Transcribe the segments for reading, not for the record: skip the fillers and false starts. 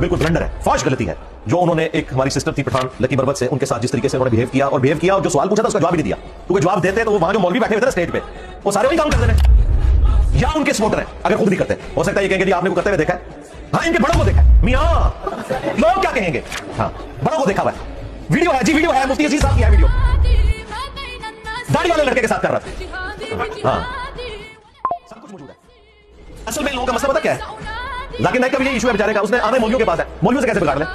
बिल्कुल ब्लंडर है, फौज गलती है जो उन्होंने एक हमारी सिस्टर थी पठान लकी बरबत से, उनके साथ जिस तरीके से उन्होंने बिहेव किया और जो सवाल पूछा था उसका जवाब भी नहीं दिया, क्योंकि जवाब देते तो वो वहां जो मौलवी बैठे हुए थे स्टेज पे वो सारे वही काम करते हैं या उनके सपोर्टर हैं। अगर खुद भी करते हो सकता है ये कहेंगे आपने को करते हुए देखा है, हाँ इनके बड़ों को देखा है मियां, लोग क्या कहेंगे, हाँ बड़ों को देखा हुआ है, वीडियो है जी, वीडियो है, मुफ्ती अजीज साहब की है वीडियो, दाढ़ी वाले लड़के के साथ कर रहा था, हाँ सब कुछ मौजूद है। असल में लोगों का मसला पता क्या है, जाकिर नाइक का भी ये इशू है बेचारे का, उसने आधे मौलवियों के पास है, मौलवियों से कैसे बिगाड़ ले,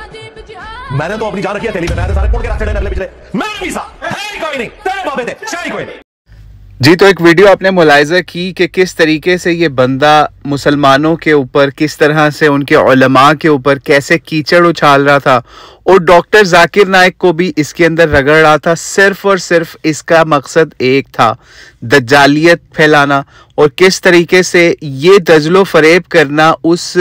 मैंने तो अपनी जान रखी है थैली में, मैं सारे कोट के रख चढ़े नरले पिछले, मैं भी सा है कोई नहीं, तेरे बाबे थे शाही कोई नहीं। जी, तो एक वीडियो आपने मुलाहिजा की कि किस तरीके से ये बंदा मुसलमानों के ऊपर, किस तरह से उनके उलमा के ऊपर कैसे कीचड़ उछाल रहा था और डॉक्टर जाकिर नाइक को भी इसके अंदर रगड़ रहा था। सिर्फ और सिर्फ इसका मकसद एक था, दज्जालियत फैलाना और किस तरीके से ये दजलो फरेब करना उस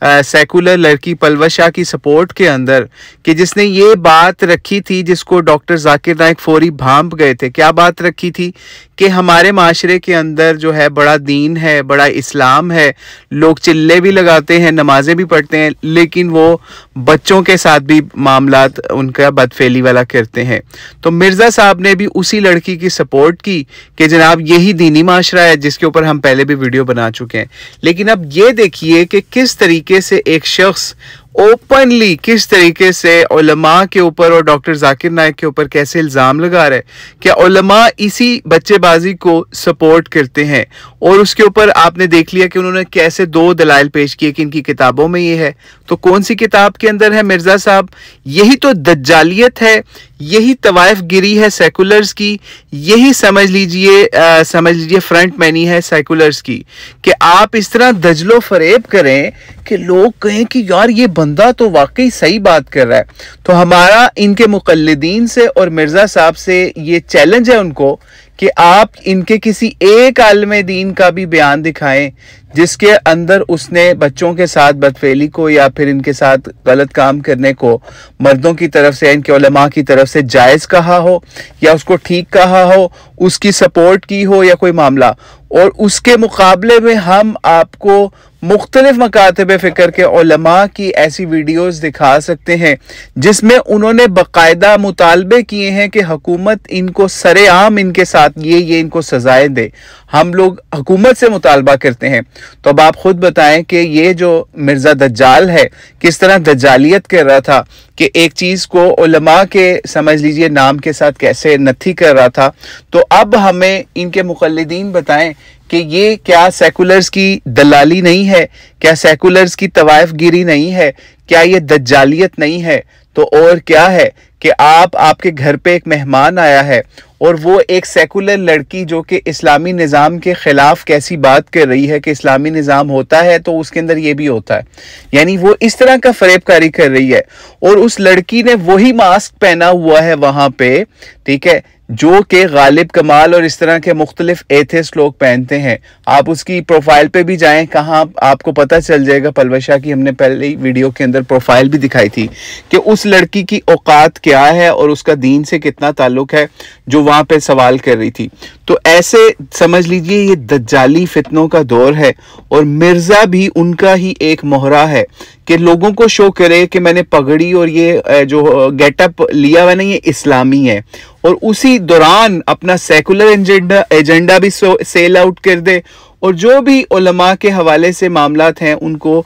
सेकुलर लड़की पलवशा की सपोर्ट के अंदर, कि जिसने ये बात रखी थी जिसको डॉक्टर जाकिर नाइक फौरी भांप गए थे। क्या बात रखी थी कि हमारे माशरे के अंदर जो है बड़ा दीन है, बड़ा इस्लाम है, लोग चिल्ले भी लगाते हैं, नमाजें भी पढ़ते हैं, लेकिन वो बच्चों के साथ भी मामलात उनका बदफेली वाला करते हैं। तो मिर्ज़ा साहब ने भी उसी लड़की की सपोर्ट की कि जनाब यही दीनी माशरा है, जिसके ऊपर हम पहले भी वीडियो बना चुके हैं। लेकिन अब ये देखिए कि किस तरीके से एक शख्स ओपनली किस तरीके से उलमा के ऊपर और डॉक्टर जाकिर नाइक के ऊपर कैसे इल्ज़ाम लगा रहे हैं कि उलमा इसी बच्चेबाजी को सपोर्ट करते हैं। और उसके ऊपर आपने देख लिया कि उन्होंने कैसे दो दलाइल पेश किए कि इनकी किताबों में ये है। तो कौन सी किताब के अंदर है मिर्ज़ा साहब? यही तो दज्जालियत है, यही तवाइफ गिरी है सेकुलर्स की, यही समझ लीजिए फ्रंट मैनी है सेकुलर्स की, कि आप इस तरह दजलो फरेब करें कि लोग कहें कि यार ये बंदा तो वाकई सही बात कर रहा है। तो हमारा इनके मुकल्लिदीन से और मिर्ज़ा साहब से ये चैलेंज है उनको कि आप इनके किसी एक आलिम दीन का भी बयान दिखाएं जिसके अंदर उसने बच्चों के साथ बदफेली को या फिर इनके साथ गलत काम करने को मर्दों की तरफ से, इनके उलमा की तरफ से जायज़ कहा हो या उसको ठीक कहा हो, उसकी सपोर्ट की हो या कोई मामला। और उसके मुकाबले में हम आपको मुख्तलिफ मकातब फ़िक्र के उलमा की ऐसी वीडियोस दिखा सकते हैं जिसमें उन्होंने बाकायदा मुतालबे किए हैं कि हुकूमत इनको सरेआम इनके साथ ये इनको सजाएं दे। हम लोग हुकूमत से मुतालबा करते हैं। तो अब आप खुद बताएं कि ये जो मिर्ज़ा दज्जाल है किस तरह दज्जालियत कर रहा था कि एक चीज़ को उलमा के समझ लीजिए नाम के साथ कैसे नथी कर रहा था। तो अब हमें इनके मुक़ल्लिदीन बताएं कि ये क्या सेकुलर्स की दलाली नहीं है, क्या सेकुलर्स की तवाइफ गिरी नहीं है, क्या ये दज्जालियत नहीं है? तो और क्या है कि आपके घर पे एक मेहमान आया है और वो एक सेकुलर लड़की जो कि इस्लामी निज़ाम के ख़िलाफ़ कैसी बात कर रही है कि इस्लामी निज़ाम होता है तो उसके अंदर ये भी होता है, यानी वो इस तरह का फरेबकारी कर रही है। और उस लड़की ने वही मास्क पहना हुआ है वहाँ पे, ठीक है, जो कि गालिब कमाल और इस तरह के मुख्तलिफ एथिस्ट लोग पहनते हैं। आप उसकी प्रोफाइल पे भी जाएं, कहाँ आपको पता चल जाएगा। पलवशा की हमने पहले वीडियो के अंदर प्रोफाइल भी दिखाई थी कि उस लड़की की औकात क्या है और उसका दीन से कितना ताल्लुक है जो वहाँ पे सवाल कर रही थी। तो ऐसे समझ लीजिए ये दज्जाली फितनों का दौर है और मिर्ज़ा भी उनका ही एक मोहरा है कि लोगों को शो करे कि मैंने पगड़ी और ये जो गेटअप लिया हुआ ना ये इस्लामी है, और उसी दौरान अपना सेकुलर एजेंडा भी सेल आउट कर दे और जो भी उलमा के हवाले से मामलात हैं उनको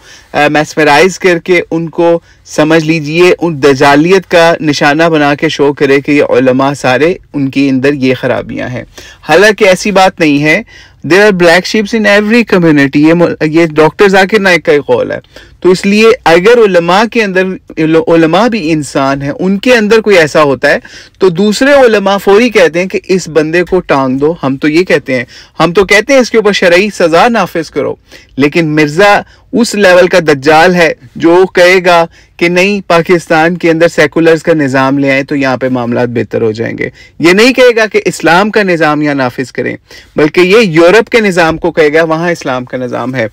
मैस्मराइज करके उनको समझ लीजिए उन दजालियत का निशाना बना के शो करे कि ये उलमा सारे उनकी अंदर ये खराबियां हैं। हालांकि ऐसी बात नहीं है। There are black sheeps in every community, ये डॉक्टर जाकिर नाइक का कौल है। तो इसलिए अगर उलमा के अंदर, उलमा भी इंसान है, उनके अंदर कोई ऐसा होता है तो दूसरे उलमा फौरी कहते हैं कि इस बंदे को टांग दो। हम तो ये कहते हैं, हम तो कहते हैं इसके ऊपर शरई सजा नाफिज करो। लेकिन मिर्ज़ा उस लेवल का दज्जाल है जो कहेगा कि नहीं पाकिस्तान के अंदर सेकुलर्स का निज़ाम ले आए तो यहाँ पे मामलात बेहतर हो जाएंगे। ये नहीं कहेगा कि इस्लाम का निज़ाम यहाँ नाफिज करें, बल्कि ये यूरोप के निज़ाम को कहेगा वहाँ इस्लाम का निज़ाम है।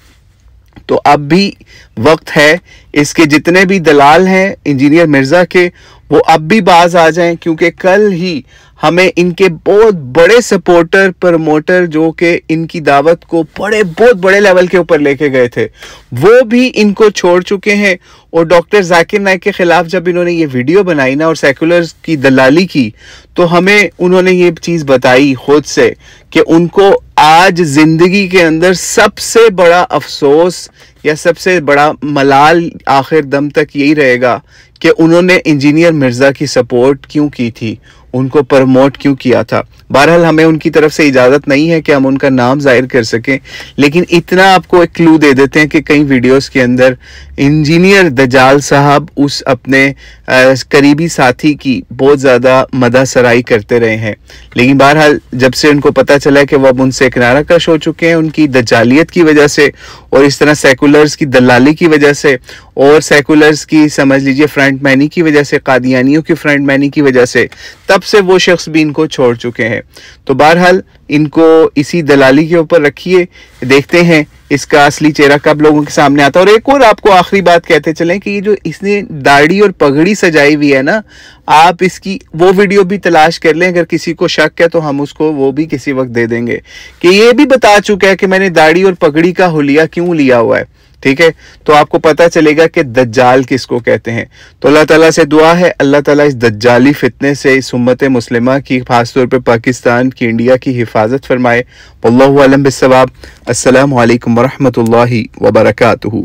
तो अब भी वक्त है, इसके जितने भी दलाल हैं इंजीनियर मिर्जा के, वो अब भी बाज आ जाएं, क्योंकि कल ही हमें इनके बहुत बड़े सपोर्टर प्रमोटर जो कि इनकी दावत को बहुत बड़े लेवल के ऊपर लेके गए थे, वो भी इनको छोड़ चुके हैं। और डॉक्टर जाकिर नाइक के खिलाफ जब इन्होंने ये वीडियो बनाई ना और सेकुलर्स की दलाली की, तो हमें उन्होंने ये चीज़ बताई खुद से कि उनको आज जिंदगी के अंदर सबसे बड़ा अफसोस या सबसे बड़ा मलाल आखिर दम तक यही रहेगा कि उन्होंने इंजीनियर मिर्जा की सपोर्ट क्यों की थी, उनको प्रमोट क्यों किया था। बहरहाल हमें उनकी तरफ से इजाज़त नहीं है कि हम उनका नाम जाहिर कर सकें, लेकिन इतना आपको एक क्लू दे देते हैं कि कई वीडियोस के अंदर इंजीनियर दजाल साहब उस अपने करीबी साथी की बहुत ज़्यादा मदासराई करते रहे हैं। लेकिन बहरहाल जब से उनको पता चला कि वो अब उनसे किनारा कश हो चुके हैं उनकी दजालियत की वजह से और इस तरह सेकुलर्स की दलाली की वजह से और सेकुलर्स की समझ लीजिए फ्रंटमैनी की वजह से, कादियानियों की फ्रंटमैनी की वजह से, तब से वो शख्स भी इनको छोड़ चुके हैं। तो बहरहाल इनको इसी दलाली के ऊपर रखिए, देखते हैं इसका असली चेहरा कब लोगों के सामने आता है। और एक और आपको आखिरी बात कहते चलें कि ये जो इसने दाढ़ी और पगड़ी सजाई हुई है ना, आप इसकी वो वीडियो भी तलाश कर लें, अगर किसी को शक है तो हम उसको वो भी किसी वक्त दे देंगे कि ये भी बता चुका है कि मैंने दाढ़ी और पगड़ी का हुलिया क्यों लिया हुआ है। ठीक है, तो आपको पता चलेगा कि दज्जाल किसको कहते हैं। तो अल्लाह ताला से दुआ है अल्लाह ताला इस दज्जाली फितने से इस उम्मत मुस्लिमा की, खासतौर पर पाकिस्तान की, इंडिया की हिफाजत फरमाए। वल्लाहु अलम बिस्सवाब। अस्सलामु अलैकुम वरहमतुल्लाहि वबरकातुहू।